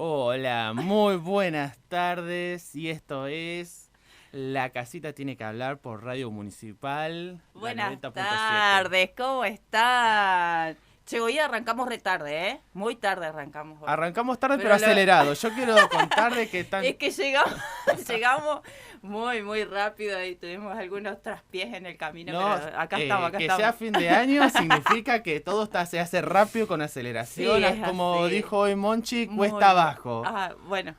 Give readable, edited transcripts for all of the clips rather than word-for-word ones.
Hola, muy buenas tardes y esto es La Casita Tiene que Hablar por Radio Municipal, la Buenas 90.7. tardes, ¿cómo están? Che, hoy arrancamos re tarde, ¿eh? Muy tarde arrancamos hoy. Arrancamos tarde pero Pero acelerado. Yo quiero contar de que es que llegamos muy rápido y tuvimos algunos traspiés en el camino, no, pero acá estamos. que sea fin de año significa que todo se hace rápido con aceleración. Sí, es como así. dijo hoy Monchi, Muy cuesta abajo. Bueno,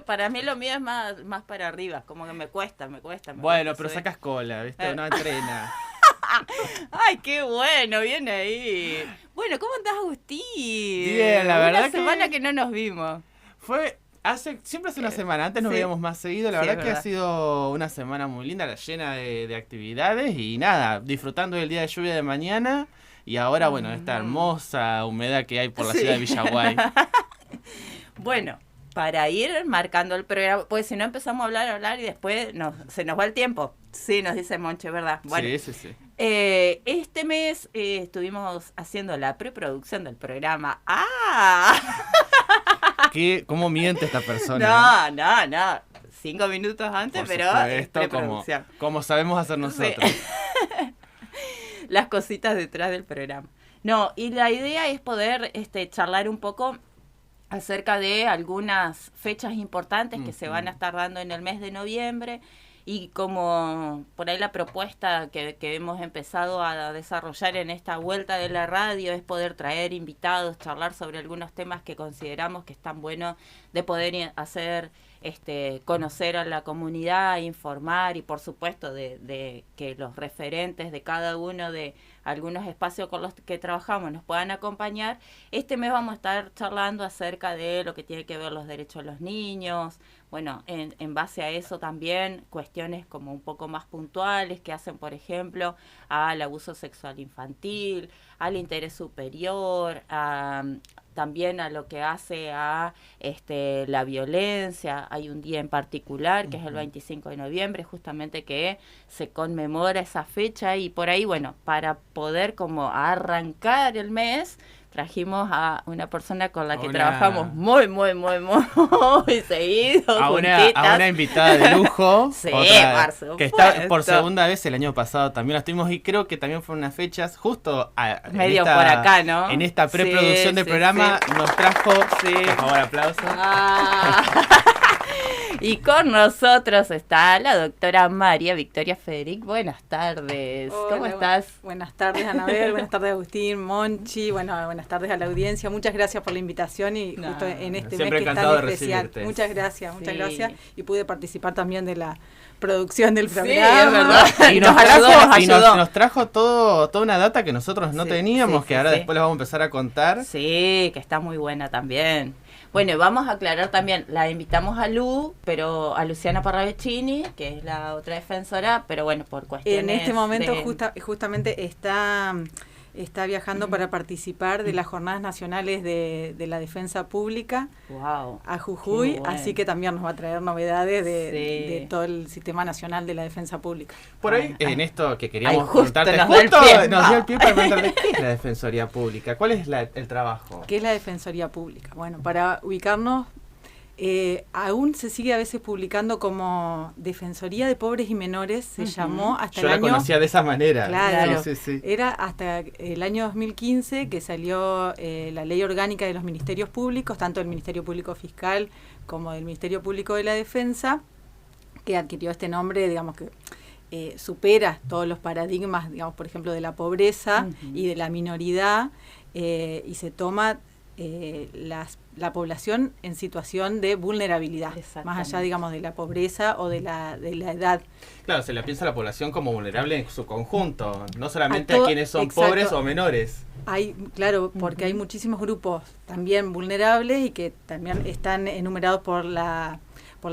para mí lo mío es más para arriba, como que me cuesta. Bueno, pero subir. sacas cola, ¿viste? Uno entrena. ¡Ay, qué bueno! Viene ahí. Bueno, ¿cómo andás, Agustín? Bien, la verdad Una semana que no nos vimos. Siempre hace una semana, antes nos sí. veíamos más seguido, la Sí, verdad es que verdad. ha sido una semana muy linda, llena de actividades y nada, disfrutando del día de lluvia de mañana y ahora, bueno, esta hermosa humedad que hay por la Sí. ciudad de Villaguay. Bueno, para ir marcando el programa, pues si no empezamos a hablar y después se nos va el tiempo. Sí, nos dice Monche, ¿verdad? Bueno, Sí. este mes estuvimos haciendo la preproducción del programa. ¡Ah! ¿Cómo miente esta persona? No. 5 minutos antes, Por pero supuesto, preproducción. como sabemos hacer nosotros. Sí. Las cositas detrás del programa. No, y la idea es poder charlar un poco acerca de algunas fechas importantes que se van a estar dando en el mes de noviembre y como por ahí la propuesta que hemos empezado a desarrollar en esta vuelta de la radio es poder traer invitados, charlar sobre algunos temas que consideramos que están buenos de poder hacer conocer a la comunidad, informar y por supuesto de que los referentes de cada uno de algunos espacios con los que trabajamos nos puedan acompañar. Este mes vamos a estar charlando acerca de lo que tiene que ver los derechos de los niños, bueno, en base a eso también cuestiones como un poco más puntuales que hacen, por ejemplo, al abuso sexual infantil, al interés superior, también a lo que hace a la violencia. Hay un día en particular que es el 25 de noviembre, justamente que se conmemora esa fecha y por ahí, bueno, para poder como arrancar el mes, trajimos a una persona con la que trabajamos muy seguido, a una invitada de lujo. Sí, que está por segunda vez el año pasado también la tuvimos y creo que también fueron unas fechas justo medio por acá, ¿no? En esta preproducción del programa nos trajo, por favor, aplausos. Y con nosotros está la doctora María Victoria Federic. Buenas tardes. Hola, ¿Cómo estás? Buenas tardes, Anabel. Buenas tardes, Agustín, Monchi. Bueno, buenas tardes a la audiencia. Muchas gracias por la invitación y justo en este mes que es tan especial. Muchas gracias. Y pude participar también de la producción del programa. Sí, es verdad. Y nos trajo toda una data que nosotros no teníamos, que ahora después les vamos a empezar a contar. Sí, que está muy buena también. Bueno, vamos a aclarar también, la invitamos a pero a Luciana Parravicini, que es la otra defensora, pero bueno, por cuestiones en este momento justamente está viajando para participar de las Jornadas Nacionales de la Defensa Pública a Jujuy, así que también nos va a traer novedades de todo el Sistema Nacional de la Defensa Pública. Por ahí, en esto que queríamos contarte, nos dio el pie para preguntarle qué es la Defensoría Pública, cuál es el trabajo. ¿Qué es la Defensoría Pública? Bueno, para ubicarnos, aún se sigue a veces publicando como Defensoría de Pobres y Menores, se llamó hasta el año... Yo la conocía de esa manera. Claro, sí. Era hasta el año 2015 que salió la Ley Orgánica de los Ministerios Públicos, tanto del Ministerio Público Fiscal como del Ministerio Público de la Defensa, que adquirió este nombre, digamos que supera todos los paradigmas, digamos, por ejemplo, de la pobreza y de la minoridad, y se toma la población en situación de vulnerabilidad, más allá, digamos, de la pobreza o de la edad. Claro, se le piensa a la población como vulnerable en su conjunto, no solamente a quienes son pobres o menores. Claro, porque hay muchísimos grupos también vulnerables y que también están enumerados por las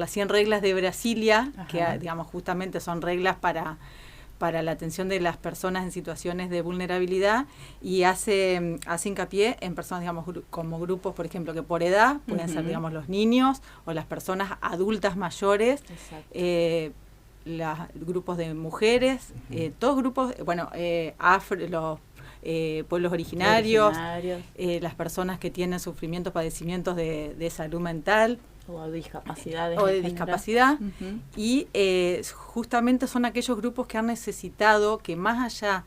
100 reglas de Brasilia, que digamos justamente son reglas para la atención de las personas en situaciones de vulnerabilidad, y hace hincapié en personas, digamos, como grupos, por ejemplo, que por edad pueden ser, digamos, los niños o las personas adultas mayores, los grupos de mujeres, todos grupos, bueno, pueblos originarios, las personas que tienen sufrimientos, padecimientos de salud mental. O discapacidades. O de discapacidad. Y justamente son aquellos grupos que han necesitado que más allá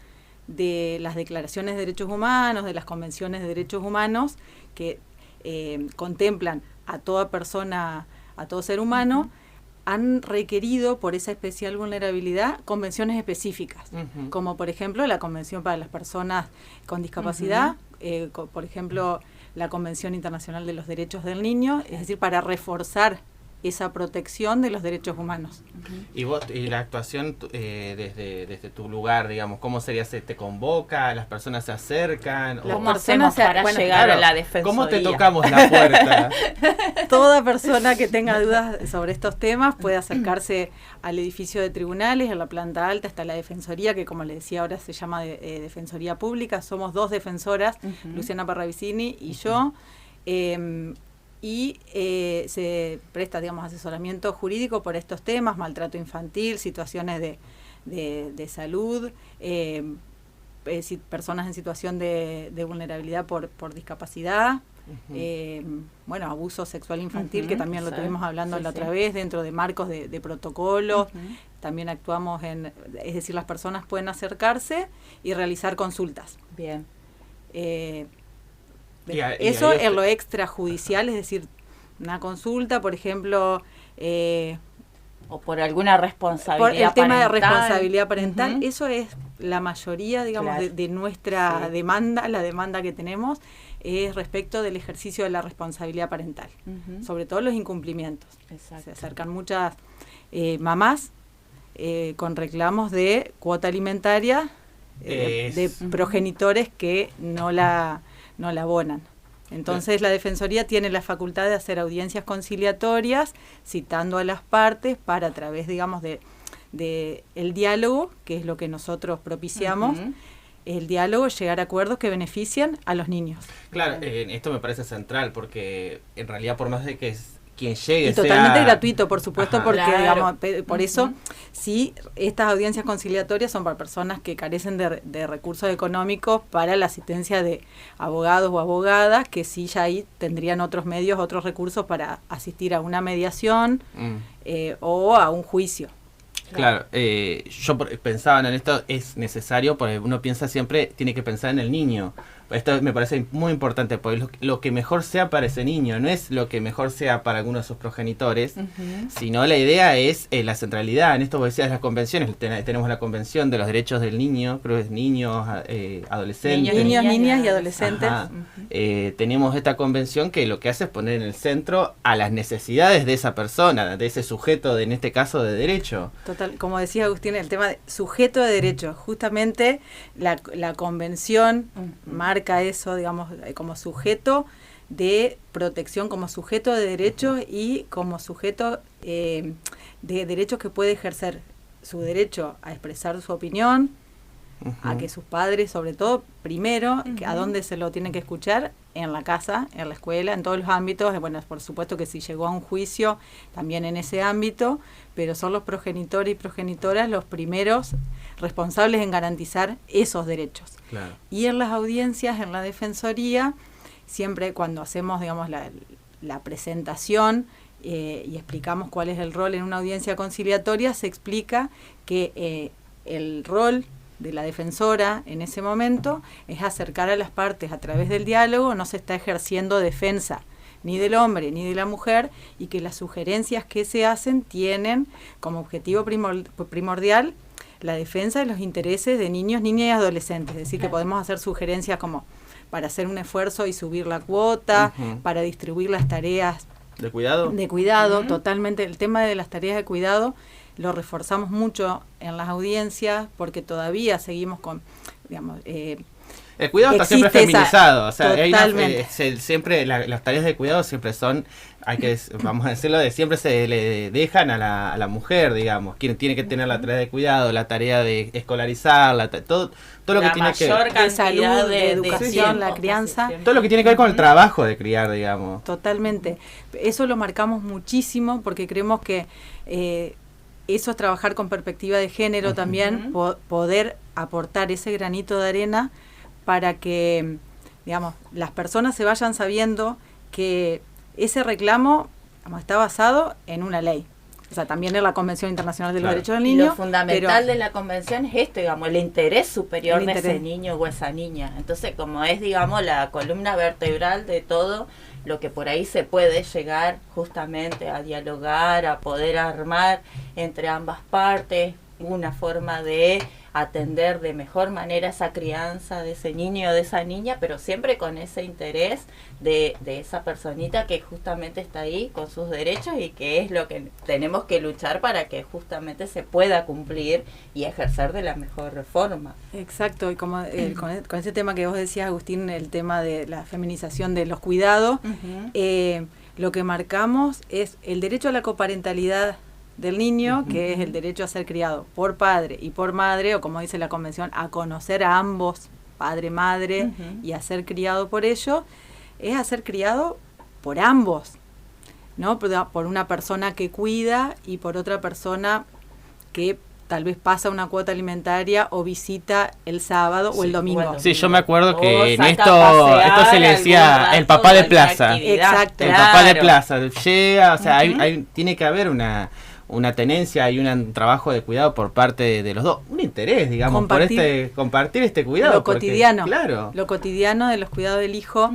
de las declaraciones de derechos humanos, de las convenciones de derechos humanos, que contemplan a toda persona, a todo ser humano, han requerido por esa especial vulnerabilidad convenciones específicas, como por ejemplo la Convención para las Personas con Discapacidad, por ejemplo la Convención Internacional de los Derechos del Niño, es decir, para reforzar esa protección de los derechos humanos. Y vos, y la actuación desde tu lugar, digamos, ¿cómo sería? ¿Se te convoca? ¿Las personas se acercan? ¿Cómo hacemos para llegar a la defensoría? ¿Cómo te tocamos la puerta? Toda persona que tenga dudas sobre estos temas puede acercarse al edificio de tribunales, en la planta alta está la defensoría, que como les decía ahora se llama Defensoría Pública. Somos 2 defensoras, Luciana Parravicini y yo. Y se presta, digamos, asesoramiento jurídico por estos temas, maltrato infantil, situaciones de salud, personas en situación de vulnerabilidad por discapacidad, bueno, abuso sexual infantil, que también lo estuvimos hablando la otra vez, dentro de marcos de protocolos. También actuamos es decir, las personas pueden acercarse y realizar consultas. Bien. Eso en lo extrajudicial, es decir, una consulta, por ejemplo, o por alguna responsabilidad por el parental. tema de responsabilidad parental, eso es la mayoría, digamos, de nuestra demanda, la demanda que tenemos es respecto del ejercicio de la responsabilidad parental, sobre todo los incumplimientos. Se acercan muchas mamás con reclamos de cuota alimentaria de progenitores que no la abonan. Entonces la Defensoría tiene la facultad de hacer audiencias conciliatorias citando a las partes para, a través, digamos, de el diálogo, que es lo que nosotros propiciamos, el diálogo, llegar a acuerdos que benefician a los niños. Claro, esto me parece central porque en realidad por más de que quien llegue y totalmente sea gratuito, por supuesto, porque claro. digamos, por eso sí, estas audiencias conciliatorias son para personas que carecen de recursos económicos para la asistencia de abogados o abogadas, que sí ya ahí tendrían otros medios, otros recursos para asistir a una mediación o a un juicio. Claro, yo pensaba en esto, es necesario, porque uno piensa siempre, tiene que pensar en el niño. Esto me parece muy importante, porque lo que mejor sea para ese niño, no es lo que mejor sea para alguno de sus progenitores, sino la idea es la centralidad. En esto vos decías las convenciones, tenemos la Convención de los Derechos del Niño, creo que es niños, adolescentes. Niños, niñas y adolescentes. Tenemos esta convención que lo que hace es poner en el centro a las necesidades de esa persona, de ese sujeto, en este caso de derecho. Total, como decía Agustín, el tema de sujeto de derecho, justamente la convención marca eso, digamos, como sujeto de protección, como sujeto de derechos y como sujeto de derechos que puede ejercer su derecho a expresar su opinión, a que sus padres, sobre todo, primero, a dónde se lo tienen que escuchar, en la casa, en la escuela, en todos los ámbitos. Bueno, por supuesto que si llegó a un juicio, también en ese ámbito, pero son los progenitores y progenitoras los primeros responsables en garantizar esos derechos. Claro. Y en las audiencias, en la Defensoría, siempre cuando hacemos, digamos, la presentación y explicamos cuál es el rol en una audiencia conciliatoria, se explica que el rol de la defensora en ese momento es acercar a las partes a través del diálogo, no se está ejerciendo defensa ni del hombre ni de la mujer, y que las sugerencias que se hacen tienen como objetivo primordial la defensa de los intereses de niños, niñas y adolescentes. Es decir, que podemos hacer sugerencias como para hacer un esfuerzo y subir la cuota, para distribuir las tareas de cuidado. De cuidado, totalmente. El tema de las tareas de cuidado lo reforzamos mucho en las audiencias porque todavía seguimos con, digamos... el cuidado está siempre feminizado, o sea, siempre las tareas de cuidado siempre son, vamos a decirlo, siempre se le dejan a la mujer, digamos, quien tiene que tener la tarea de cuidado, la tarea de escolarizar, todo lo que tiene que ver de salud, de educación, la crianza, todo lo que tiene que ver con el trabajo de criar, digamos. Totalmente, eso lo marcamos muchísimo porque creemos que eso es trabajar con perspectiva de género también, poder aportar ese granito de arena para que, digamos, las personas se vayan sabiendo que ese reclamo, digamos, está basado en una ley. O sea, también en la Convención Internacional de los Derechos del Niño. Lo fundamental de la convención es esto, digamos, el interés superior de ese niño o esa niña. Entonces, como es, digamos, la columna vertebral de todo lo que por ahí se puede llegar justamente a dialogar, a poder armar entre ambas partes una forma de atender de mejor manera esa crianza de ese niño o de esa niña, pero siempre con ese interés de esa personita que justamente está ahí con sus derechos y que es lo que tenemos que luchar para que justamente se pueda cumplir y ejercer de la mejor forma. Exacto, y como con ese tema que vos decías, Agustín, el tema de la feminización de los cuidados, lo que marcamos es el derecho a la coparentalidad del niño, que es el derecho a ser criado por padre y por madre, o como dice la convención, a conocer a ambos, padre, madre, y a ser criado por ellos, es a ser criado por ambos, ¿no? Por una persona que cuida y por otra persona que tal vez pasa una cuota alimentaria o visita el sábado o el domingo. Sí, yo me acuerdo que en esto se le decía el papá de plaza. Exacto. El papá de plaza llega, o sea, tiene que haber una tenencia y un trabajo de cuidado por parte de los dos, un interés, digamos, compartir este cuidado. Lo cotidiano, claro. Lo cotidiano de los cuidados del hijo,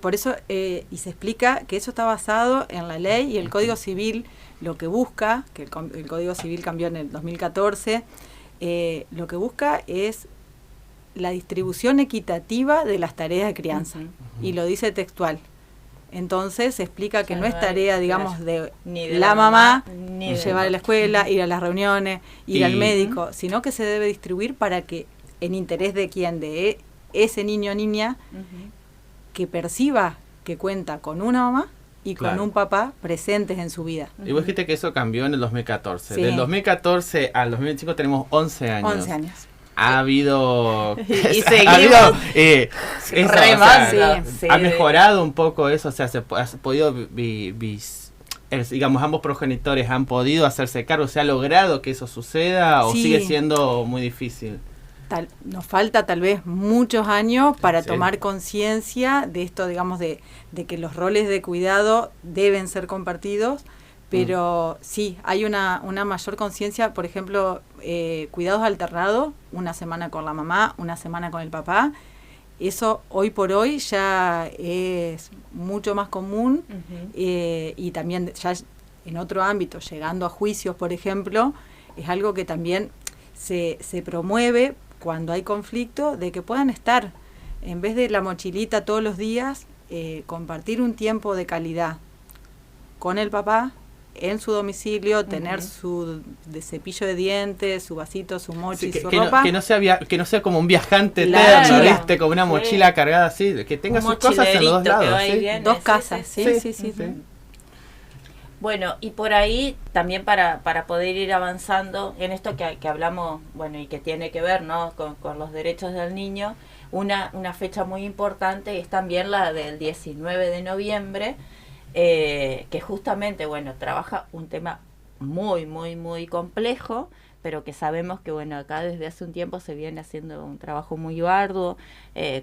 por eso, y se explica que eso está basado en la ley y el Código Civil lo que busca, que el Código Civil cambió en el 2014, lo que busca es la distribución equitativa de las tareas de crianza, y lo dice textual. Entonces se explica que no es tarea, digamos, de la mamá ni llevar a la escuela, ir a las reuniones, ir al médico, sino que se debe distribuir para que, en interés de quién, de ese niño o niña, que perciba que cuenta con una mamá y con un papá presentes en su vida. Y vos dijiste que eso cambió en el 2014. Sí. Del 2014 al 2025 tenemos 11 años. 11 años. Ha habido y seguimos ha mejorado un poco eso, o sea, se ha podido digamos, ambos progenitores han podido hacerse cargo, se ha logrado que eso suceda o sigue siendo muy difícil. Nos falta tal vez muchos años para tomar conciencia de esto, digamos, de que los roles de cuidado deben ser compartidos. Pero sí, hay una mayor conciencia, por ejemplo, cuidados alternados, una semana con la mamá, una semana con el papá. Eso hoy por hoy ya es mucho más común, y también ya en otro ámbito, llegando a juicios, por ejemplo, es algo que también se promueve cuando hay conflicto, de que puedan estar, en vez de la mochilita todos los días, compartir un tiempo de calidad con el papá, en su domicilio, tener su cepillo de dientes, su vasito, su mochi, su ropa. Que no sea como un viajante eterno, ¿viste? Como una mochila cargada así, que tenga sus cosas en los dos lados. Dos casas, sí. Bueno, y por ahí también para poder ir avanzando en esto que hablamos, bueno, y que tiene que ver, ¿no?, con los derechos del niño, una fecha muy importante es también la del 19 de noviembre, que justamente, bueno, trabaja un tema muy, muy, muy complejo, pero que sabemos que, bueno, acá desde hace un tiempo se viene haciendo un trabajo muy arduo,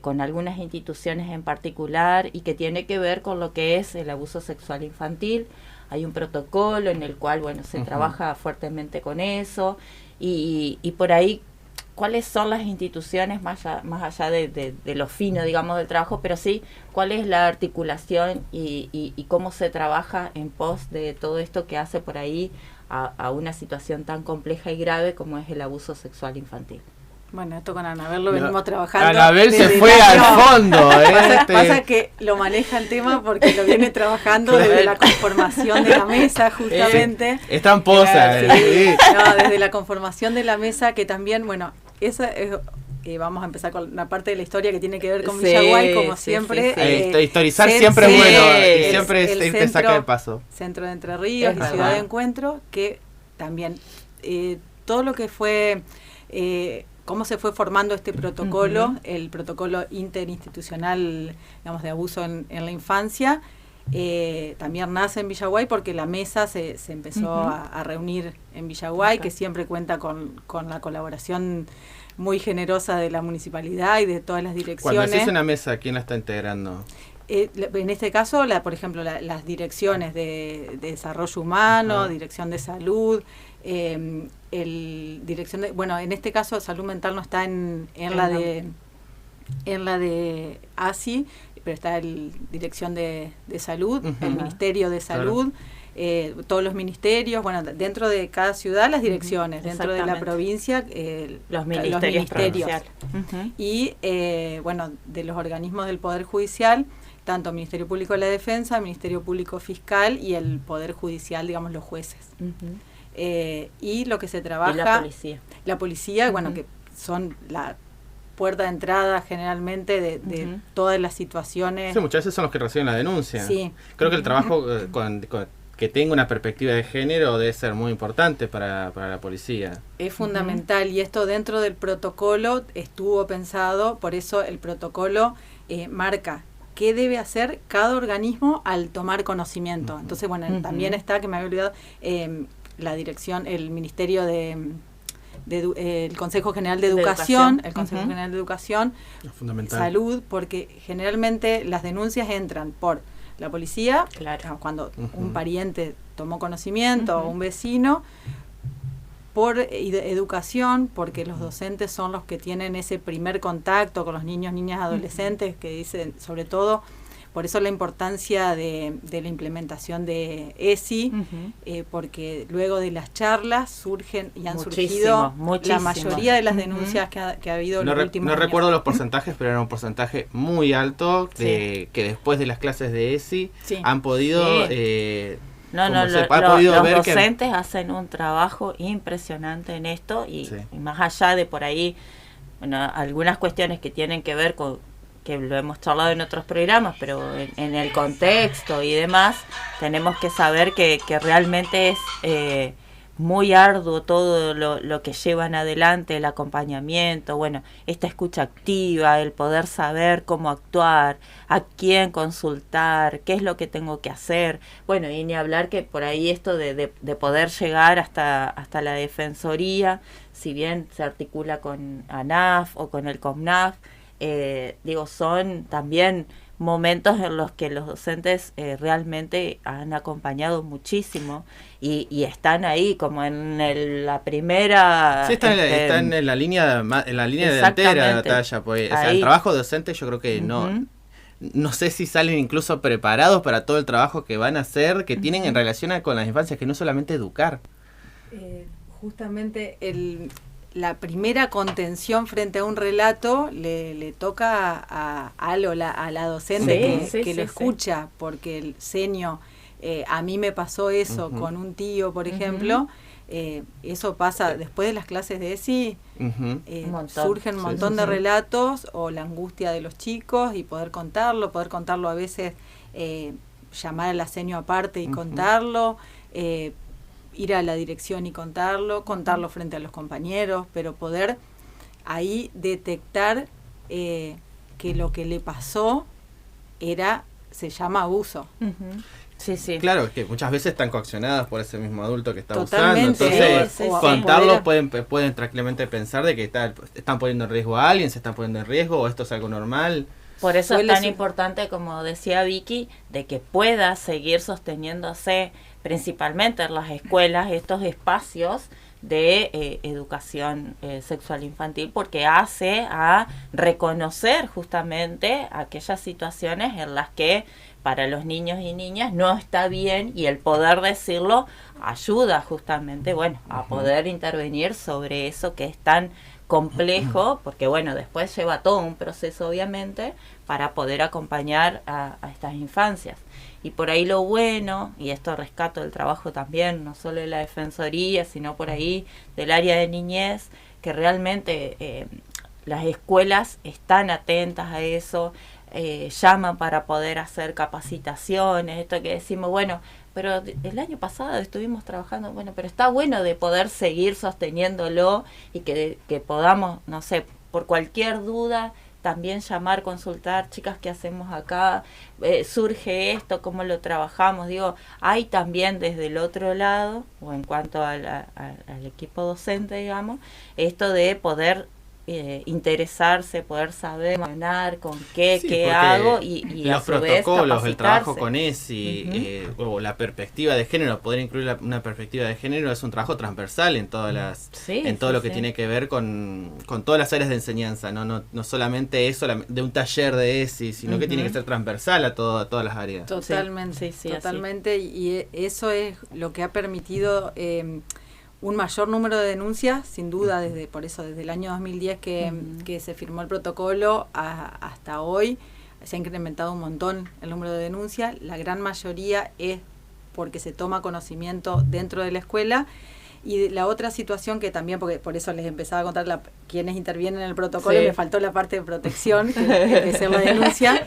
con algunas instituciones en particular, y que tiene que ver con lo que es el abuso sexual infantil. Hay un protocolo en el cual, bueno, se trabaja fuertemente con eso, y por ahí, ¿cuáles son las instituciones más allá de lo fino, digamos, del trabajo? Pero sí, ¿cuál es la articulación y cómo se trabaja en pos de todo esto que hace por ahí a una situación tan compleja y grave como es el abuso sexual infantil? Bueno, esto con Anabel lo venimos trabajando. Anabel se fue al fondo. Pasa que lo maneja el tema porque lo viene trabajando desde la conformación de la mesa, justamente. Es tramposa. No, desde la conformación de la mesa, que también, bueno, esa es... vamos a empezar con una parte de la historia que tiene que ver con Villaguay, como siempre. Historizar siempre es bueno, y siempre te saca el paso. Centro de Entre Ríos y Ciudad de Encuentro, que también todo lo que fue... cómo se fue formando este protocolo, el protocolo interinstitucional, digamos, de abuso en la infancia, también nace en Villaguay porque la mesa se empezó a reunir en Villaguay, que siempre cuenta con la colaboración muy generosa de la municipalidad y de todas las direcciones. Cuando se hace una mesa, ¿quién la está integrando? En este caso, por ejemplo, las direcciones de desarrollo humano, dirección de salud, dirección de, bueno, en este caso salud mental no está en la de ASI, pero está el dirección de salud, el Ministerio de Salud, todos los ministerios, bueno, dentro de cada ciudad las direcciones, dentro de la provincia los ministerios. Y bueno, de los organismos del Poder Judicial, tanto Ministerio Público de la Defensa, Ministerio Público Fiscal y el Poder Judicial, digamos, los jueces. Y lo que se trabaja... Y la policía. La policía, bueno, que son la puerta de entrada generalmente de todas las situaciones. Sí, muchas veces son los que reciben la denuncia. Sí. Creo que el trabajo que tenga una perspectiva de género debe ser muy importante para la policía. Es fundamental, y esto dentro del protocolo estuvo pensado, por eso el protocolo marca qué debe hacer cada organismo al tomar conocimiento. Entonces, bueno, también está, que me había olvidado, la dirección, el Ministerio el Consejo General de Educación, el Consejo General de Educación, Salud, porque generalmente las denuncias entran por la policía, cuando un pariente tomó conocimiento o un vecino, por educación, porque los docentes son los que tienen ese primer contacto con los niños, niñas, adolescentes, que dicen, sobre todo, por eso la importancia de la implementación de ESI, porque luego de las charlas surgen y han surgido la mayoría de las denuncias que ha habido en los últimos años. No recuerdo los porcentajes, pero era un porcentaje muy alto que después de las clases de ESI han podido... los docentes hacen un trabajo impresionante en esto y más allá de por ahí, bueno, algunas cuestiones que tienen que ver con, que lo hemos charlado en otros programas, pero en el contexto y demás, tenemos que saber que realmente es muy arduo todo lo que llevan adelante, el acompañamiento, bueno, esta escucha activa, el poder saber cómo actuar, a quién consultar, qué es lo que tengo que hacer, bueno, y ni hablar que por ahí esto de poder llegar hasta la Defensoría, si bien se articula con ANAF o con el COMNAF, son también momentos en los que los docentes realmente han acompañado muchísimo y están ahí como en la primera... Sí, están en la línea delantera de la batalla, pues, o sea, el trabajo docente yo creo que no sé si salen incluso preparados para todo el trabajo que van a hacer, que tienen en relación con las infancias, que no solamente educar. Justamente la primera contención frente a un relato le toca a la docente que lo escucha, porque el senio, a mí me pasó eso con un tío, por ejemplo, eso pasa después de las clases de ESI, surgen un montón de relatos, o la angustia de los chicos y poder contarlo a veces, llamar a la senio aparte y contarlo, ir a la dirección y contarlo frente a los compañeros, pero poder ahí detectar que lo que le pasó se llama abuso. Claro, que muchas veces están coaccionadas por ese mismo adulto que está Totalmente, abusando. Entonces, contarlos pueden tranquilamente pensar de que están poniendo en riesgo a alguien, se están poniendo en riesgo, o esto es algo normal. Por eso es tan importante, como decía Vicky, de que pueda seguir sosteniéndose principalmente en las escuelas estos espacios de educación sexual infantil, porque hace a reconocer justamente aquellas situaciones en las que para los niños y niñas no está bien, y el poder decirlo ayuda justamente, bueno, a poder intervenir sobre eso que es tan complejo, porque bueno, después lleva todo un proceso obviamente para poder acompañar a estas infancias. Y por ahí lo bueno, y esto rescato del trabajo también, no solo de la Defensoría, sino por ahí del área de niñez, que realmente las escuelas están atentas a eso, llaman para poder hacer capacitaciones, esto que decimos, bueno, pero el año pasado estuvimos trabajando, bueno, pero está bueno de poder seguir sosteniéndolo y que podamos, no sé, por cualquier duda, también llamar, consultar, chicas, ¿qué hacemos acá? Surge esto, ¿cómo lo trabajamos? Digo, hay también desde el otro lado, o en cuanto al equipo docente, digamos, esto de poder interesarse, poder saber con qué porque hago y los a su vez protocolos, el trabajo capacitarse. con ESI, o la perspectiva de género, poder incluir una perspectiva de género es un trabajo transversal en todas en todo lo que tiene que ver con todas las áreas de enseñanza, no solamente eso de un taller de ESI, sino que tiene que ser transversal a todas las áreas. Totalmente, Sí, totalmente, y eso es lo que ha permitido un mayor número de denuncias, sin duda, desde el año 2010 que se firmó el protocolo hasta hoy, se ha incrementado un montón el número de denuncias. La gran mayoría es porque se toma conocimiento dentro de la escuela. Y la otra situación que también, porque por eso les empezaba a contar quienes intervienen en el protocolo, me faltó la parte de protección, que empecé la denuncia,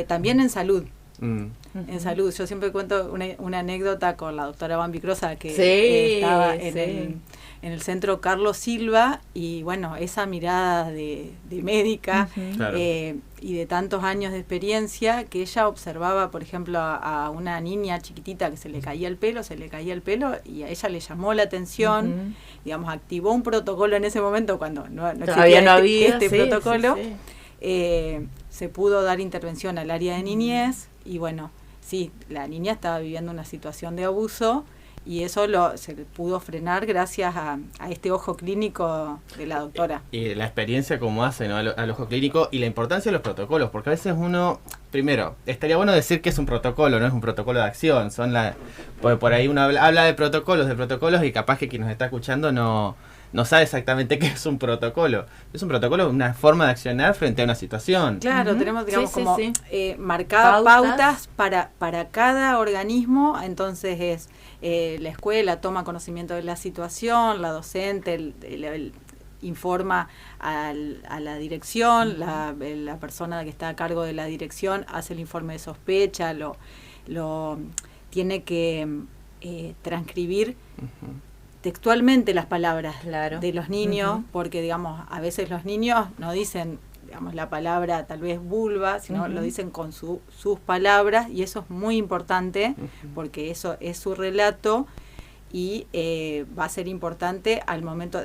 también en salud. En salud, yo siempre cuento una anécdota con la doctora Bambi Crosa, que estaba en el centro Carlos Silva, y bueno, esa mirada de médica, Claro. y de tantos años de experiencia, que ella observaba, por ejemplo, a una niña chiquitita que se le caía el pelo, y a ella le llamó la atención, digamos, activó un protocolo en ese momento cuando no existía este protocolo. Se pudo dar intervención al área de niñez, y bueno, sí, la niña estaba viviendo una situación de abuso, y eso se pudo frenar gracias a este ojo clínico de la doctora. Y la experiencia como hace, ¿no? al ojo clínico, y la importancia de los protocolos, porque a veces primero, estaría bueno decir que es un protocolo, no es un protocolo de acción, por ahí uno habla de protocolos, y capaz que quien nos está escuchando no sabe exactamente qué es un protocolo. Es un protocolo, una forma de accionar frente a una situación. Claro, tenemos, digamos, marcadas pautas para cada organismo. Entonces es la escuela toma conocimiento de la situación, la docente informa a la dirección, la persona que está a cargo de la dirección hace el informe de sospecha, lo tiene que transcribir textualmente las palabras de los niños, porque, digamos, a veces los niños no dicen, digamos, la palabra tal vez vulva, sino lo dicen con sus palabras, y eso es muy importante, porque eso es su relato, y va a ser importante al momento,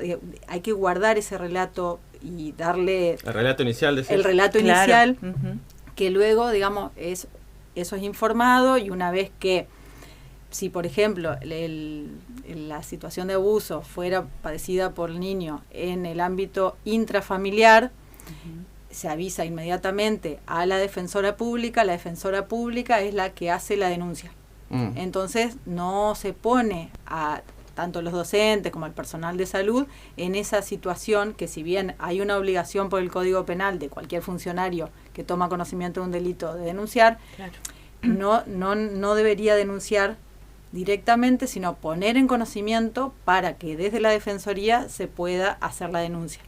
hay que guardar ese relato y darle... El relato inicial, decís. El relato inicial, que luego, digamos, eso es informado, y una vez que, si por ejemplo la situación de abuso fuera padecida por el niño en el ámbito intrafamiliar, se avisa inmediatamente a la defensora pública es la que hace la denuncia. Entonces no se pone a tanto los docentes como al personal de salud en esa situación, que si bien hay una obligación por el Código Penal de cualquier funcionario que toma conocimiento de un delito de denunciar, no debería denunciar directamente, sino poner en conocimiento para que desde la Defensoría se pueda hacer la denuncia.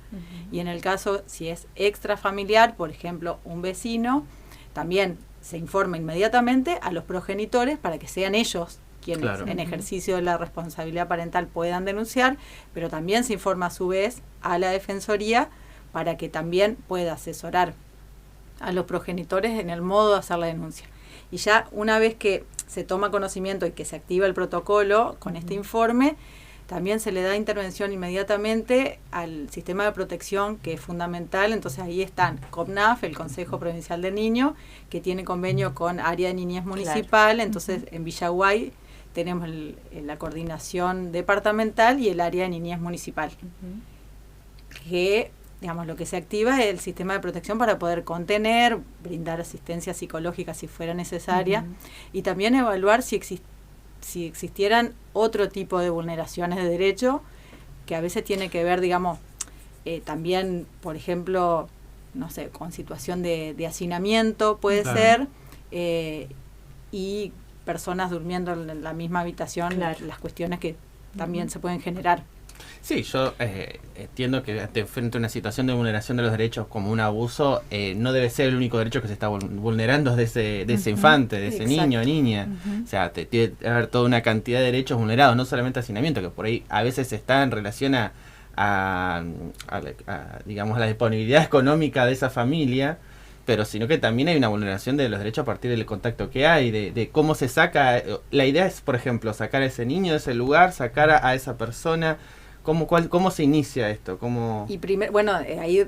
Y en el caso, si es extrafamiliar, por ejemplo, un vecino, también se informa inmediatamente a los progenitores para que sean ellos quienes en ejercicio de la responsabilidad parental puedan denunciar, pero también se informa a su vez a la Defensoría para que también pueda asesorar a los progenitores en el modo de hacer la denuncia. Y ya una vez que se toma conocimiento y que se activa el protocolo con este informe, también se le da intervención inmediatamente al sistema de protección, que es fundamental. Entonces ahí están COPNAF, el Consejo Provincial del Niño, que tiene convenio con Área de Niñez Municipal. Entonces en Villaguay tenemos la coordinación departamental y el Área de Niñez Municipal, que, digamos, lo que se activa es el sistema de protección para poder contener, brindar asistencia psicológica si fuera necesaria, y también evaluar si existieran otro tipo de vulneraciones de derecho, que a veces tiene que ver, digamos, también, por ejemplo, no sé, con situación de hacinamiento puede ser, y personas durmiendo en la misma habitación, las cuestiones que también se pueden generar. Sí, yo entiendo que frente a una situación de vulneración de los derechos como un abuso, no debe ser el único derecho que se está vulnerando de ese infante, de ese niño o niña. O sea, tiene que haber toda una cantidad de derechos vulnerados, no solamente hacinamiento, que por ahí a veces está en relación a digamos, la disponibilidad económica de esa familia, pero sino que también hay una vulneración de los derechos a partir del contacto que hay, de cómo se saca. La idea es, por ejemplo, sacar a ese niño de ese lugar, sacar a esa persona ¿Cómo se inicia esto? Y bueno, ahí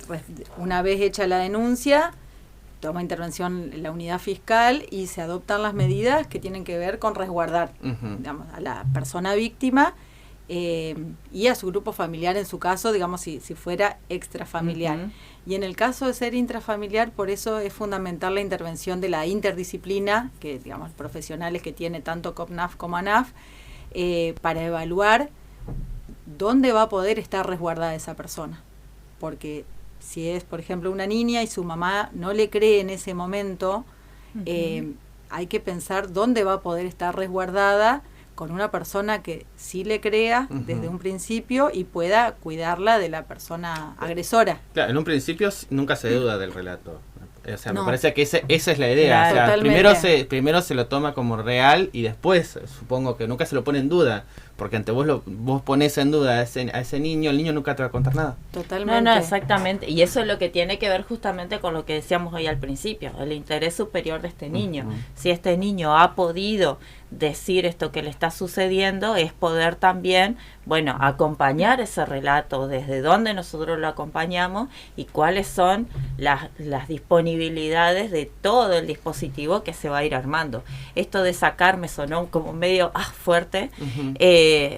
una vez hecha la denuncia, toma intervención la unidad fiscal y se adoptan las medidas que tienen que ver con resguardar, digamos, a la persona víctima y a su grupo familiar en su caso, digamos, si fuera extrafamiliar. Y en el caso de ser intrafamiliar, por eso es fundamental la intervención de la interdisciplina, que digamos, profesionales que tiene tanto COPNAF como ANAF, para evaluar dónde va a poder estar resguardada esa persona. Porque si es, por ejemplo, una niña y su mamá no le cree en ese momento, hay que pensar dónde va a poder estar resguardada con una persona que sí le crea desde un principio y pueda cuidarla de la persona agresora. Claro, en un principio nunca se duda del relato. O sea, No. me parece que esa es la idea. Claro, o sea, primero se lo toma como real y después supongo que nunca se lo pone en duda. Porque ante vos pones en duda a ese niño, el niño nunca te va a contar nada. Totalmente. No, exactamente. Y eso es lo que tiene que ver justamente con lo que decíamos hoy al principio, el interés superior de este niño. Si este niño ha podido decir esto que le está sucediendo, es poder también, bueno, acompañar ese relato, desde dónde nosotros lo acompañamos y cuáles son las disponibilidades de todo el dispositivo que se va a ir armando. Esto de sacarme sonó como medio fuerte,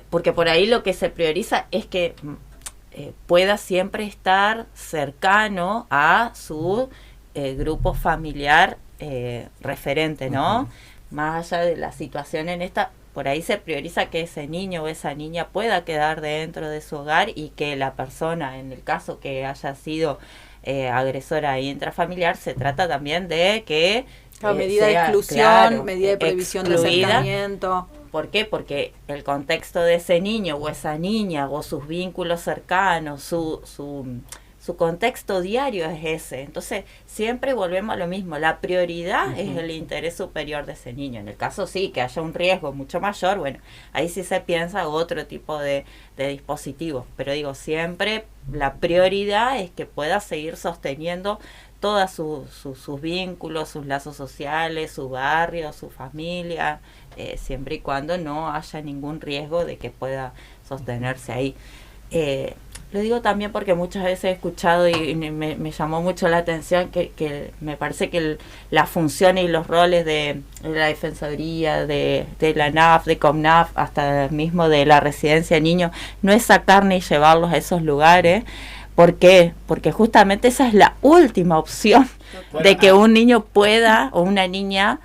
porque por ahí lo que se prioriza es que pueda siempre estar cercano a su grupo familiar referente, ¿no? Más allá de la situación en esta, por ahí se prioriza que ese niño o esa niña pueda quedar dentro de su hogar y que la persona, en el caso que haya sido agresora intrafamiliar, se trata también de que medida de exclusión, medida de prohibición de acercamiento. ¿Por qué? Porque el contexto de ese niño o esa niña o sus vínculos cercanos, su contexto diario es ese. Entonces, siempre volvemos a lo mismo. La prioridad es el interés superior de ese niño. En el caso sí, que haya un riesgo mucho mayor, bueno, ahí sí se piensa otro tipo de dispositivos. Pero digo, siempre la prioridad es que pueda seguir sosteniendo todos sus vínculos, sus lazos sociales, su barrio, su familia, siempre y cuando no haya ningún riesgo de que pueda sostenerse ahí. Lo digo también porque muchas veces he escuchado y me llamó mucho la atención que me parece que la función y los roles de la Defensoría, de la ANAF, de COPNAF, hasta mismo de la residencia de niños, no es sacar ni llevarlos a esos lugares. ¿Por qué? Porque justamente esa es la última opción de que un niño pueda o una niña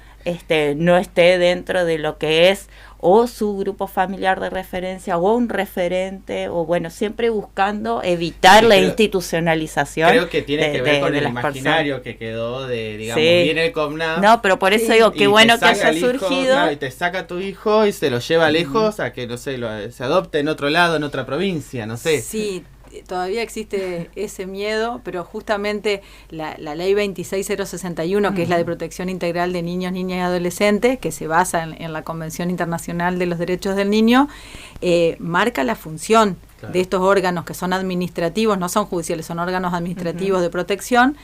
no esté dentro de lo que es o su grupo familiar de referencia o un referente, o bueno, siempre buscando evitar la institucionalización. Creo que tiene que ver con el imaginario que quedó de, digamos, viene el COPNAF. No, pero por eso digo, qué bueno que haya surgido. Claro, y te saca a tu hijo y se lo lleva lejos a que, no sé, se adopte en otro lado, en otra provincia, no sé. Sí, todavía existe ese miedo, pero justamente la ley 26061, que es la de protección integral de niños, niñas y adolescentes, que se basa en la Convención Internacional de los Derechos del Niño, marca la función de estos órganos que son administrativos, no son judiciales, son órganos administrativos de protección,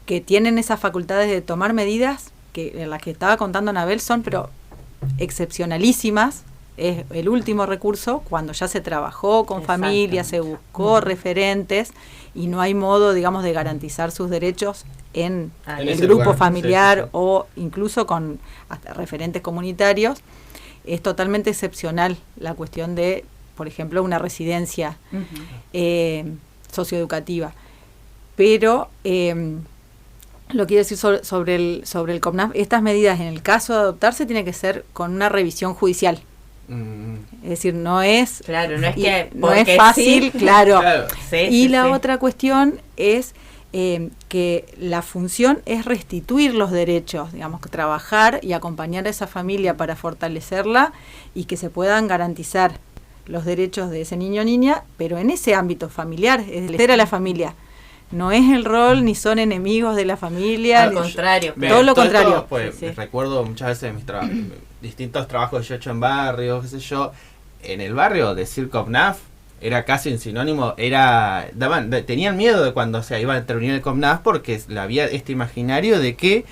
que tienen esas facultades de tomar medidas, que en las que estaba contando Anabel son pero excepcionalísimas. Es el último recurso cuando ya se trabajó con familias, se buscó referentes y no hay modo, digamos, de garantizar sus derechos en el grupo lugar familiar o incluso con hasta referentes comunitarios. Es totalmente excepcional la cuestión de, por ejemplo, una residencia socioeducativa. Pero lo quiero decir sobre el COPNAF, estas medidas en el caso de adoptarse tienen que ser con una revisión judicial. Es decir, no es fácil, sí. Claro. Sí, la otra cuestión es que la función es restituir los derechos, digamos, que trabajar y acompañar a esa familia para fortalecerla y que se puedan garantizar los derechos de ese niño o niña, pero en ese ámbito familiar, es decir, a la familia. No es el rol, ni son enemigos de la familia. Al contrario. Todo lo contrario. Esto, pues, recuerdo muchas veces mis distintos trabajos que yo he hecho en barrios, qué sé yo. En el barrio, decir COPNAF era casi un sinónimo. Tenían miedo de cuando se iba a intervenir el COPNAF porque había este imaginario de que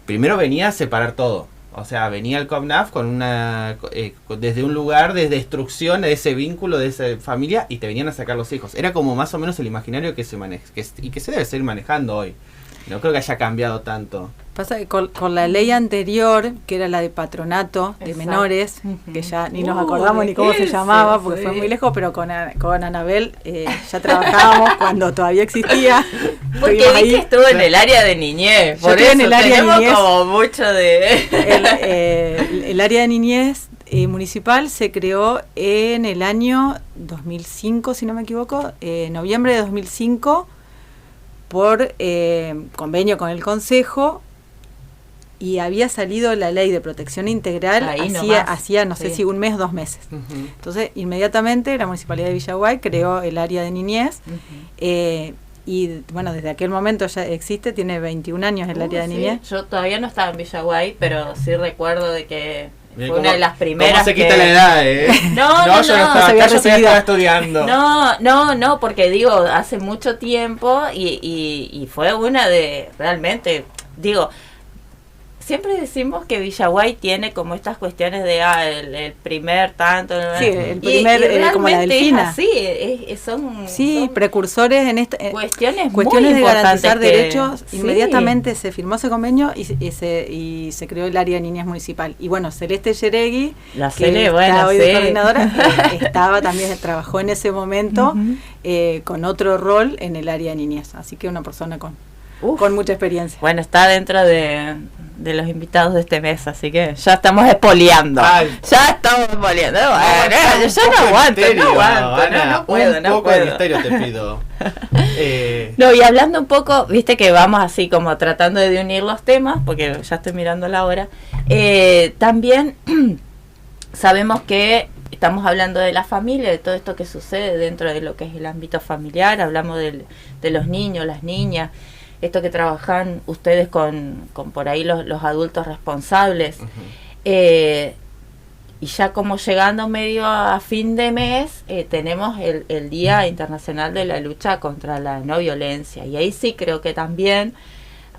primero venía a separar todo. O sea, venía el CONAF con desde un lugar de destrucción de ese vínculo, de esa familia, y te venían a sacar los hijos. Era como más o menos el imaginario que se maneja, y que se debe seguir manejando hoy. No creo que haya cambiado tanto. Pasa que con la ley anterior, que era la de patronato de Exacto. menores, que ya ni nos acordamos ni cómo se llamaba, porque fue muy lejos, pero con Anabel ya trabajábamos cuando todavía existía. Porque Estuvimos vi que estuvo en el área de niñez, Yo por estuve eso en el área de tenemos niñez. como mucho de... El área de niñez municipal se creó en el año 2005, si no me equivoco, noviembre de 2005, por convenio con el Consejo, y había salido la ley de protección integral hacía no sé si un mes o 2 meses. Uh-huh. Entonces, inmediatamente la Municipalidad de Villaguay creó el área de niñez, y bueno, desde aquel momento ya existe, tiene 21 años el área de niñez. Yo todavía no estaba en Villaguay, pero sí recuerdo de que Bien, fue una de las primeras. ¿Cómo se quita la edad, No, yo no estaba se había acá, yo recibido. estaba estudiando. No, porque digo, hace mucho tiempo y fue una de, realmente, digo, siempre decimos que Villaguay tiene como estas cuestiones de el primer tanto. Sí, el primer, como la realmente Delfina. Sí, son precursores en esta cuestiones de muy garantizar que, derechos. sí. Inmediatamente se firmó ese convenio y se creó el área de niñez municipal. Y bueno, Celeste Yeregui, La que Cele, está bueno, hoy sí. de coordinadora, estaba también, trabajó en ese momento con otro rol en el área de niñez. Así que una persona con mucha experiencia. Bueno, está dentro de los invitados de este mes, así que ya estamos espoleando. Ay. Ya estamos espoleando. Bueno, yo no aguanto, no puedo. Un poco de misterio te pido. No, y hablando un poco, viste que vamos así como tratando de unir los temas, porque ya estoy mirando la hora. También sabemos que estamos hablando de la familia, de todo esto que sucede dentro de lo que es el ámbito familiar. Hablamos de los niños, las niñas, esto que trabajan ustedes con por ahí los adultos responsables. Uh-huh. Y ya como llegando medio a fin de mes, tenemos el Día Internacional de la Lucha contra la No Violencia. Y ahí sí creo que también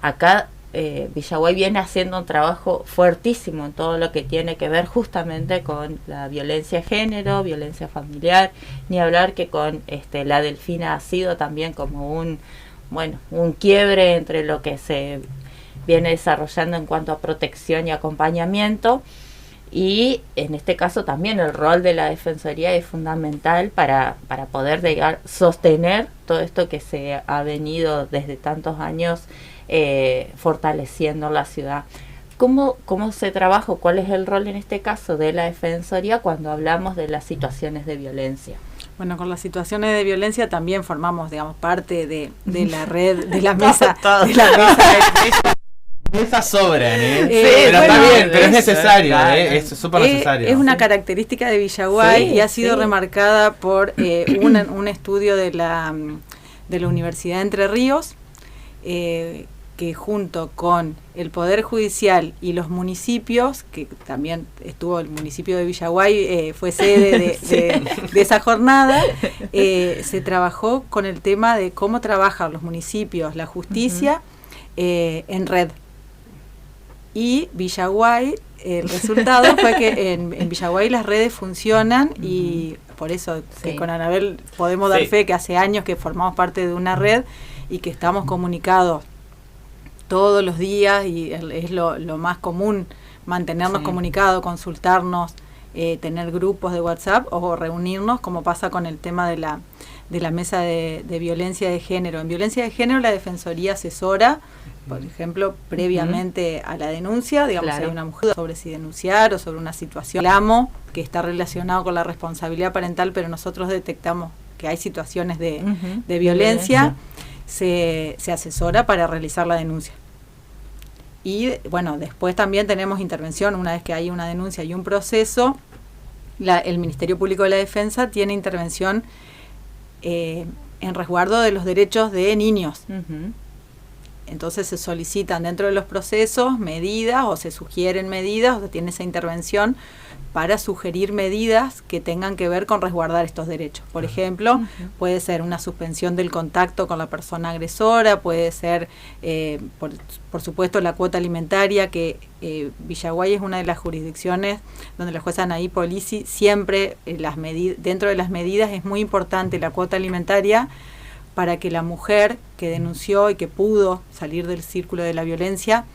acá Villaguay viene haciendo un trabajo fuertísimo en todo lo que tiene que ver justamente con la violencia de género, violencia familiar, ni hablar que con la Delfina ha sido también como un quiebre entre lo que se viene desarrollando en cuanto a protección y acompañamiento, y en este caso también el rol de la Defensoría es fundamental para poder sostener todo esto que se ha venido desde tantos años fortaleciendo la ciudad. ¿Cómo se trabaja? ¿Cuál es el rol en este caso de la Defensoría cuando hablamos de las situaciones de violencia? Bueno, con las situaciones de violencia también formamos, digamos, parte de la red, de la mesa. De la mesa. Esas sobran, pero bueno, está bien, pero es eso, necesario, claro. es súper necesario. Es una característica de Villaguay, Sí, y ha sido sí. remarcada por un estudio de la Universidad de Entre Ríos, que junto con el Poder Judicial y los municipios, que también estuvo el municipio de Villaguay, fue sede de esa jornada, se trabajó con el tema de cómo trabajan los municipios, la justicia, en red. Y Villaguay, el resultado fue que en Villaguay las redes funcionan, y por eso que con Anabel podemos dar fe que hace años que formamos parte de una red y que estamos comunicados todos los días, y es lo más común, mantenernos comunicados, consultarnos, tener grupos de WhatsApp o reunirnos, como pasa con el tema de la mesa de violencia de género. En violencia de género la Defensoría asesora, por ejemplo, previamente a la denuncia, digamos, si hay una mujer sobre si denunciar o sobre una situación que está relacionado con la responsabilidad parental, pero nosotros detectamos que hay situaciones de violencia. Se asesora para realizar la denuncia. Y bueno, después también tenemos intervención, una vez que hay una denuncia y un proceso, el Ministerio Público de la Defensa tiene intervención en resguardo de los derechos de niños. entonces se solicitan dentro de los procesos medidas o se sugieren medidas, o se tiene esa intervención para sugerir medidas que tengan que ver con resguardar estos derechos. Por ejemplo, puede ser una suspensión del contacto con la persona agresora, puede ser, por supuesto, la cuota alimentaria, que Villaguay es una de las jurisdicciones donde la jueza Anaí Polisi siempre, dentro de las medidas es muy importante la cuota alimentaria para que la mujer que denunció y que pudo salir del círculo de la violencia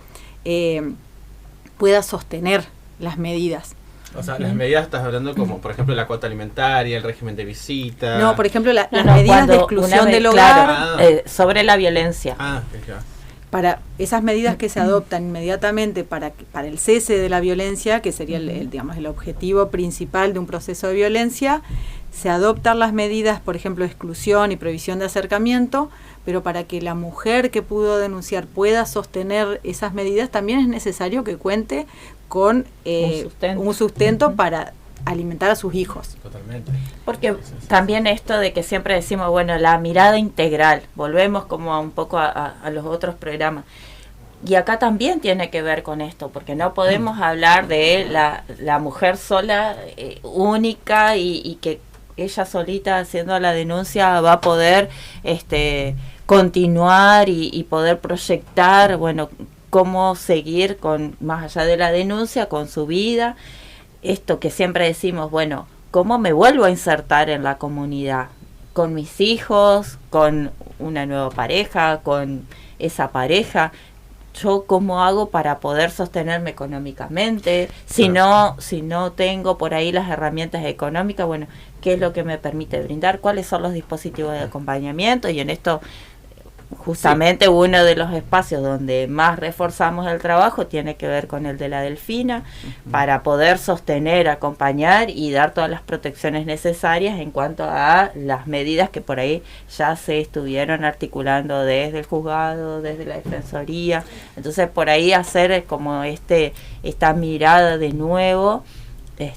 pueda sostener las medidas. O sea, las medidas estás hablando como, por ejemplo, la cuota alimentaria, el régimen de visita. No, por ejemplo, las medidas de exclusión del hogar. Claro, sobre la violencia. Claro. Para esas medidas que se adoptan inmediatamente para el cese de la violencia, que sería el objetivo principal de un proceso de violencia, se adoptan las medidas, por ejemplo, de exclusión y prohibición de acercamiento, pero para que la mujer que pudo denunciar pueda sostener esas medidas, también es necesario que cuente con un sustento para alimentar a sus hijos. Totalmente. Porque también esto de que siempre decimos, bueno, la mirada integral, volvemos como un poco a los otros programas. Y acá también tiene que ver con esto, porque no podemos hablar de la mujer sola, única, y que ella solita haciendo la denuncia va a poder continuar y poder proyectar, bueno, cómo seguir con más allá de la denuncia, con su vida. Esto que siempre decimos, bueno, ¿cómo me vuelvo a insertar en la comunidad? Con mis hijos, con una nueva pareja, con esa pareja. Yo cómo hago para poder sostenerme económicamente, si no tengo por ahí las herramientas económicas, bueno, ¿qué es lo que me permite brindar? ¿Cuáles son los dispositivos de acompañamiento? Y en esto justamente uno de los espacios donde más reforzamos el trabajo tiene que ver con el de la Delfina, para poder sostener, acompañar y dar todas las protecciones necesarias en cuanto a las medidas que por ahí ya se estuvieron articulando desde el juzgado, desde la defensoría. Entonces por ahí hacer como esta mirada de nuevo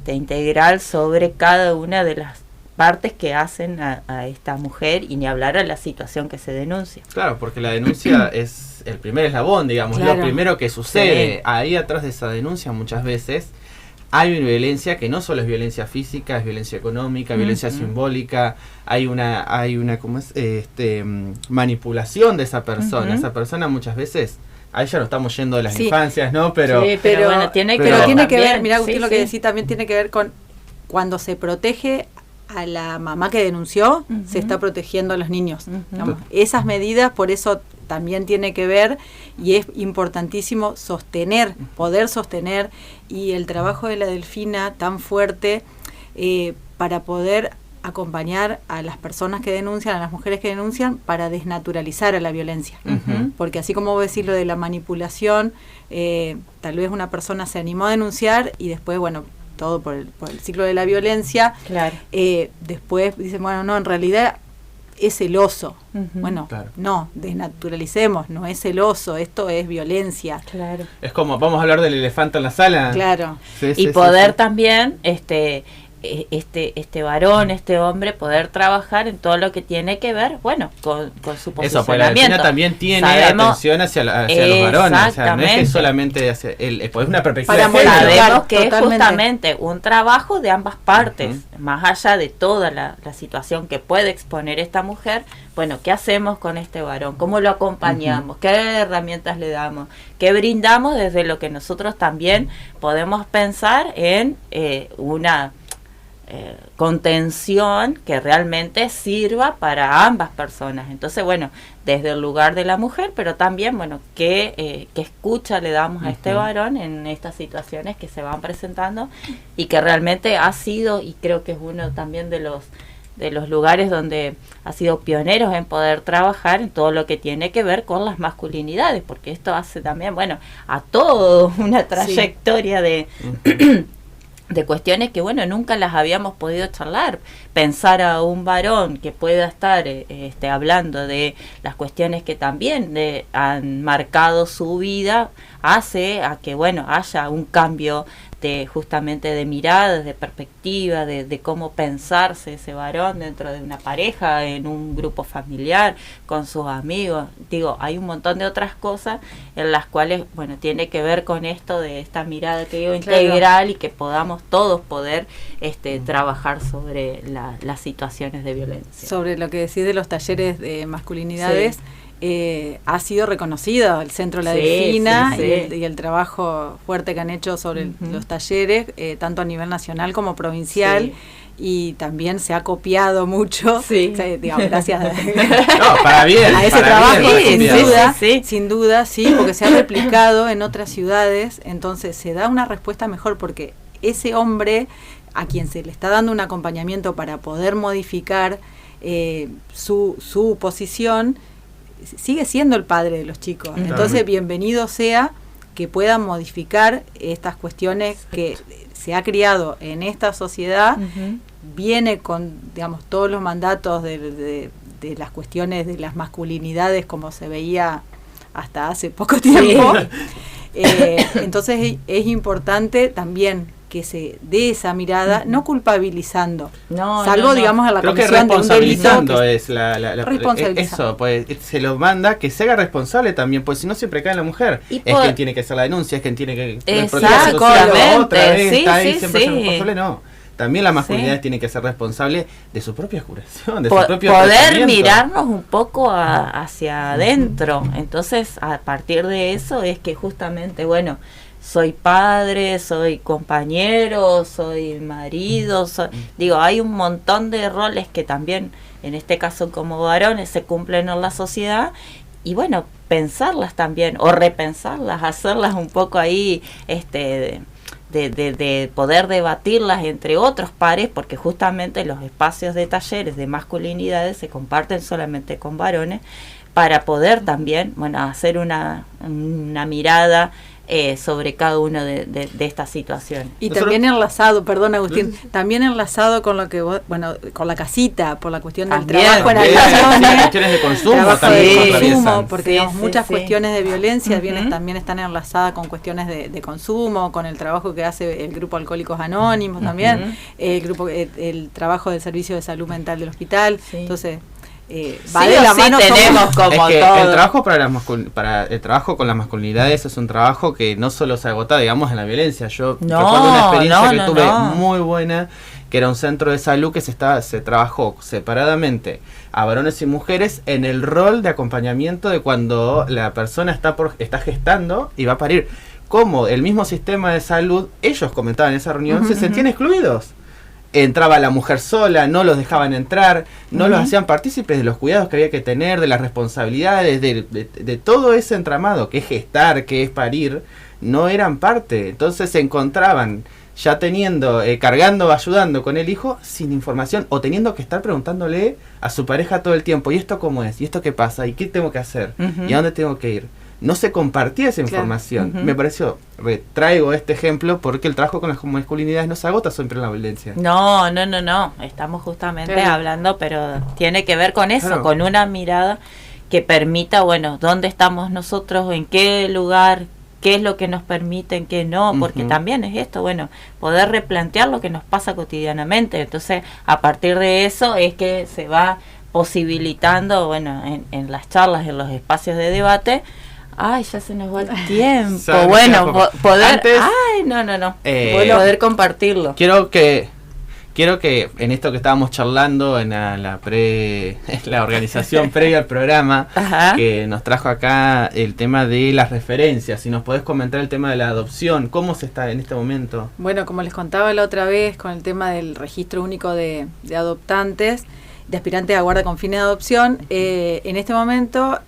integral sobre cada una de las partes que hacen a esta mujer, y ni hablar a la situación que se denuncia. Claro, porque la denuncia es el primer eslabón, digamos, claro, lo primero que sucede. Sí. Ahí atrás de esa denuncia muchas veces hay una violencia que no solo es violencia física, es violencia económica, violencia simbólica, hay una ¿cómo es? Manipulación de esa persona. Esa persona muchas veces, ahí ya no estamos yendo de las infancias, ¿no? Pero bueno, tiene que ver, mirá Agustín, lo que decís también tiene que ver con cuando se protege a la mamá que denunció, se está protegiendo a los niños. Esas medidas, por eso también tiene que ver, y es importantísimo poder sostener, y el trabajo de la Delfina tan fuerte para poder acompañar a las personas que denuncian, a las mujeres que denuncian, para desnaturalizar a la violencia. Porque así como vos decís lo de la manipulación, tal vez una persona se animó a denunciar y después, bueno, todo por el ciclo de la violencia, claro. Después dicen, bueno, no, en realidad es celoso. Bueno, claro. No, desnaturalicemos, no es celoso, esto es violencia. Claro. Es como, vamos a hablar del elefante en la sala. Claro. Y poder también, varón, este hombre, poder trabajar en todo lo que tiene que ver, bueno, con su posicionamiento. Eso, pues la Delfina también tiene atención hacia los varones, o sea, no es que solamente hacia es una perspectiva sabemos que es justamente un trabajo de ambas partes, más allá de toda la situación que puede exponer esta mujer. Bueno, ¿qué hacemos con este varón? ¿Cómo lo acompañamos? ¿Qué herramientas le damos? ¿Qué brindamos desde lo que nosotros también podemos pensar en una contención que realmente sirva para ambas personas? Entonces, bueno, desde el lugar de la mujer, pero también, bueno, qué escucha le damos a este varón en estas situaciones que se van presentando, y que realmente ha sido, y creo que es uno también de los lugares donde ha sido pioneros en poder trabajar en todo lo que tiene que ver con las masculinidades, porque esto hace también, bueno, a todo una trayectoria de cuestiones que, bueno, nunca las habíamos podido charlar. Pensar a un varón que pueda estar hablando de las cuestiones que también han marcado su vida, hace a que, bueno, haya un cambio justamente de miradas, de perspectiva, de cómo pensarse ese varón dentro de una pareja, en un grupo familiar, con sus amigos. Digo, hay un montón de otras cosas en las cuales, bueno, tiene que ver con esto de esta mirada que digo integral, y que podamos todos poder trabajar sobre las situaciones de violencia. Sobre lo que decís de los talleres de masculinidades, ha sido reconocido el Centro La Delfina y el trabajo fuerte que han hecho sobre los talleres, tanto a nivel nacional como provincial. Y también se ha copiado mucho, o sea, digamos, gracias para bien, a ese para trabajo, bien, sin duda, porque se ha replicado en otras ciudades. Entonces se da una respuesta mejor, porque ese hombre a quien se le está dando un acompañamiento para poder modificar su posición, sigue siendo el padre de los chicos. Entonces, bienvenido sea que puedan modificar estas cuestiones que se ha criado en esta sociedad, viene con, digamos, todos los mandatos de las cuestiones de las masculinidades como se veía hasta hace poco tiempo. Entonces es importante también que se dé esa mirada, no culpabilizando, salvo digamos a la creo comisión que responsabilizando de un delito, es la eso, pues se lo manda, que se haga responsable también, pues si no siempre cae en la mujer, es quien tiene que hacer la denuncia, es quien tiene que otra vez está ahí siempre ser responsable. No, también las masculinidades tienen que ser responsables de su propia curación, de su propio poder mirarnos un poco hacia adentro. Entonces, a partir de eso es que justamente, bueno, soy padre, soy compañero, soy marido, digo, hay un montón de roles que también, en este caso como varones, se cumplen en la sociedad, y bueno, pensarlas también, o repensarlas, hacerlas un poco ahí, de poder debatirlas entre otros pares, porque justamente los espacios de talleres de masculinidades se comparten solamente con varones, para poder también, bueno, hacer una mirada sobre cada una de estas situaciones. Y también enlazado, perdón Agustín, también enlazado con lo que vos, bueno, con la casita, por la cuestión del trabajo en habitaciones, cuestiones de consumo, trabajo también de consumo, porque digamos, muchas cuestiones de violencia también están enlazadas con cuestiones de consumo, con el trabajo que hace el grupo Alcohólicos Anónimos también, el trabajo del servicio de salud mental del hospital. Entonces va de la mano. Tenemos como es que todo. El trabajo el trabajo con las masculinidades es un trabajo que no solo se agota, digamos, en la violencia. Yo recuerdo una experiencia que tuve muy buena, que era un centro de salud que se trabajó separadamente a varones y mujeres en el rol de acompañamiento de cuando la persona está gestando y va a parir. Como el mismo sistema de salud, ellos comentaban en esa reunión, se sentían excluidos. Entraba la mujer sola, no los dejaban entrar, no los hacían partícipes de los cuidados que había que tener, de las responsabilidades, de todo ese entramado que es gestar, que es parir, no eran parte. Entonces se encontraban ya teniendo, cargando, ayudando con el hijo sin información, o teniendo que estar preguntándole a su pareja todo el tiempo, ¿y esto cómo es? ¿Y esto qué pasa? ¿Y qué tengo que hacer? ¿Y a dónde tengo que ir? No se compartía esa información. Me pareció, traigo este ejemplo porque el trabajo con las masculinidades no se agota siempre en la violencia. No. Estamos justamente hablando, pero tiene que ver con eso, con una mirada que permita, bueno, dónde estamos nosotros, en qué lugar, qué es lo que nos permite, en qué no, porque también es esto, bueno, poder replantear lo que nos pasa cotidianamente. Entonces, a partir de eso es que se va posibilitando, bueno, en las charlas, en los espacios de debate. Ay, ya se nos va el tiempo. Bueno, poder... Antes, poder compartirlo. Quiero que en esto que estábamos charlando en la organización previa al programa, que nos trajo acá el tema de las referencias, si nos podés comentar el tema de la adopción, ¿cómo se está en este momento? Bueno, como les contaba la otra vez con el tema del registro único de adoptantes, de aspirantes a guarda con fines de adopción, en este momento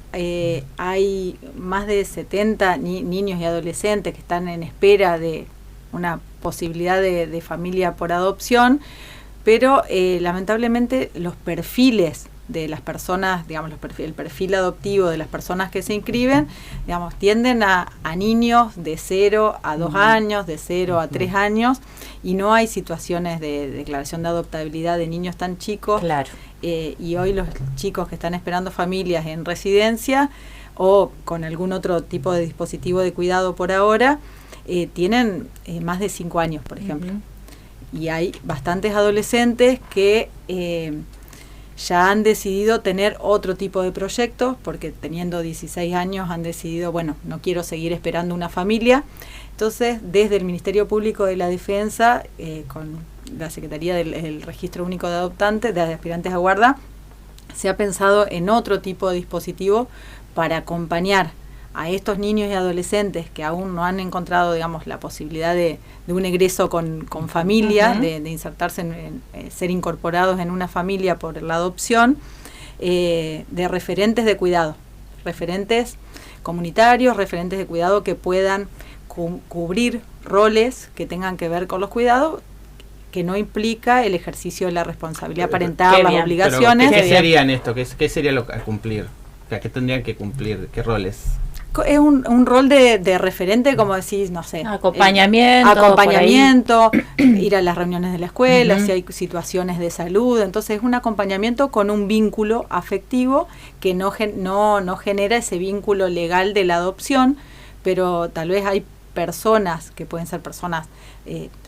hay más de 70 niños y adolescentes que están en espera de una posibilidad de familia por adopción, pero lamentablemente los perfiles de las personas, digamos, el perfil adoptivo de las personas que se inscriben, digamos, tienden a niños de 0 a 2 años, de 0 a 3 años, y no hay situaciones de declaración de adoptabilidad de niños tan chicos. Claro. Y hoy los chicos que están esperando familias en residencia, o con algún otro tipo de dispositivo de cuidado por ahora, tienen más de 5 años, por ejemplo. Y hay bastantes adolescentes que ya han decidido tener otro tipo de proyectos, porque teniendo 16 años han decidido, bueno, no quiero seguir esperando una familia. Entonces, desde el Ministerio Público de la Defensa, con la Secretaría del Registro Único de Adoptantes, de aspirantes a guarda, se ha pensado en otro tipo de dispositivo para acompañar a estos niños y adolescentes que aún no han encontrado, digamos, la posibilidad de un egreso con familia, de insertarse, ser incorporados en una familia por la adopción, de referentes de cuidado, referentes comunitarios, referentes de cuidado que puedan cubrir roles que tengan que ver con los cuidados, que no implica el ejercicio de la responsabilidad parental, las obligaciones. ¿Qué serían esto? ¿Qué sería lo a cumplir? O sea, ¿qué tendrían que cumplir? ¿Qué roles? Es un rol de referente, como decís, no sé. Acompañamiento. Ir a las reuniones de la escuela, si hay situaciones de salud. Entonces es un acompañamiento con un vínculo afectivo que no genera ese vínculo legal de la adopción, pero tal vez hay personas que pueden ser personas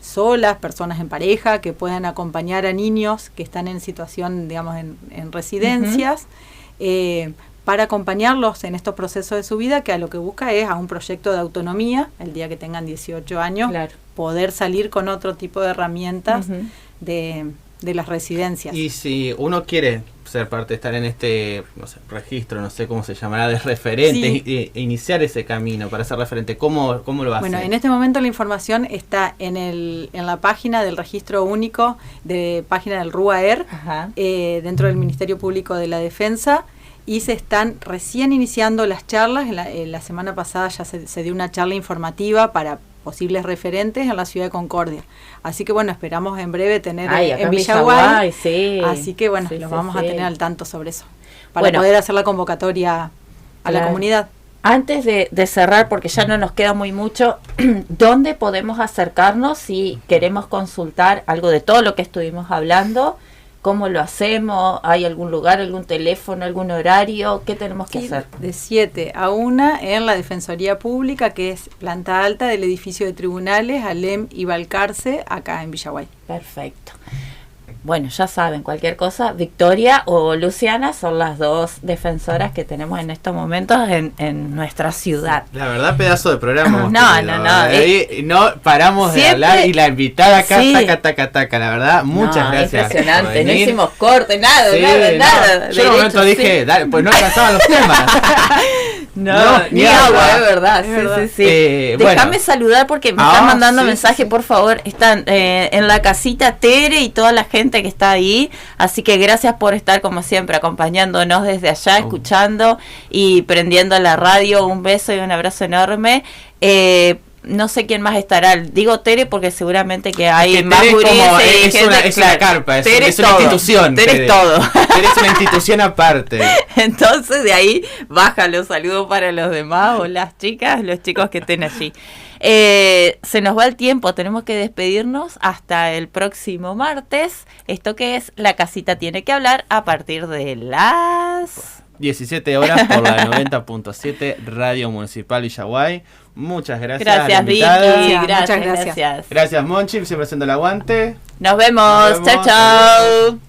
solas, personas en pareja, que puedan acompañar a niños que están en situación, digamos, en residencias, para acompañarlos en estos procesos de su vida, que a lo que busca es a un proyecto de autonomía, el día que tengan 18 años, poder salir con otro tipo de herramientas de las residencias. Y si uno quiere ser parte, estar en este, no sé, registro, no sé cómo se llamará, de referentes, e iniciar ese camino para ser referente, ¿cómo lo hace? Bueno, en este momento la información está en la página del Registro Único, página del RUAER, dentro del Ministerio Público de la Defensa, y se están recién iniciando las charlas. La semana pasada ya se dio una charla informativa para posibles referentes en la ciudad de Concordia. Así que bueno, esperamos en breve tener en Villaguay. Así que bueno, los vamos a tener al tanto sobre eso, para poder hacer la convocatoria a la comunidad. Antes de cerrar, porque ya no nos queda muy mucho, ¿dónde podemos acercarnos si queremos consultar algo de todo lo que estuvimos hablando? ¿Cómo lo hacemos? ¿Hay algún lugar, algún teléfono, algún horario? ¿Qué tenemos que hacer? De 7 a 1 en la Defensoría Pública, que es planta alta del edificio de tribunales, Alem y Balcarce, acá en Villaguay. Perfecto. Bueno, ya saben, cualquier cosa, Victoria o Luciana son las dos defensoras que tenemos en estos momentos en nuestra ciudad. La verdad, pedazo de programa. No paramos de hablar, y la invitada acá, taca, la verdad, muchas gracias. Impresionante, no hicimos corte, nada. Yo en un momento dije, dale, pues no alcanzaban los temas. Ni agua, es verdad. Sí. Déjame saludar porque me están mandando mensajes, por favor. Están en la casita Tere y toda la gente que está ahí, así que gracias por estar como siempre acompañándonos desde allá, escuchando y prendiendo la radio. Un beso y un abrazo enorme. No sé quién más estará, digo Tere porque seguramente que hay más gurises. Es una carpa, es una institución. Tere es todo. Tere es una institución aparte. Entonces de ahí baja los saludos para los demás, o las chicas, los chicos que estén allí. Se nos va el tiempo, tenemos que despedirnos hasta el próximo martes. Esto que es La Casita Tiene que Hablar, a partir de las 17 horas por la 90.7 Radio Municipal Villaguay. Muchas gracias. Gracias, Vicky. Gracias. Gracias, Monchi, siempre haciendo el aguante. Nos vemos. Chao.